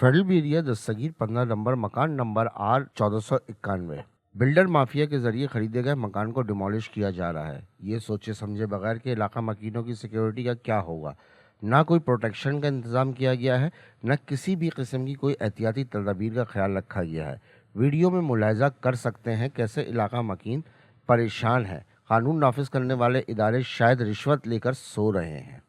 Federal area दस्तगीर 15 number मकान number R 1491। Builder mafia के जरिए खरीदे गए मकान को डिमोलिश किया जा रहा है। ये सोचे समझे बगैर के इलाका मकीनों की सिक्योरिटी का क्या होगा। ना कोई प्रोटेक्शन का इंतजाम किया गया है, न किसी भी किस्म की कोई एहतियाती तदाबीर का ख्याल रखा गया है। वीडियो में मुलाहिजा कर सकते हैं कैसे इलाका मकीन परेशान है। कानून नाफिज करने वाले इदारे शायद रिश्वत लेकर सो रहे हैं।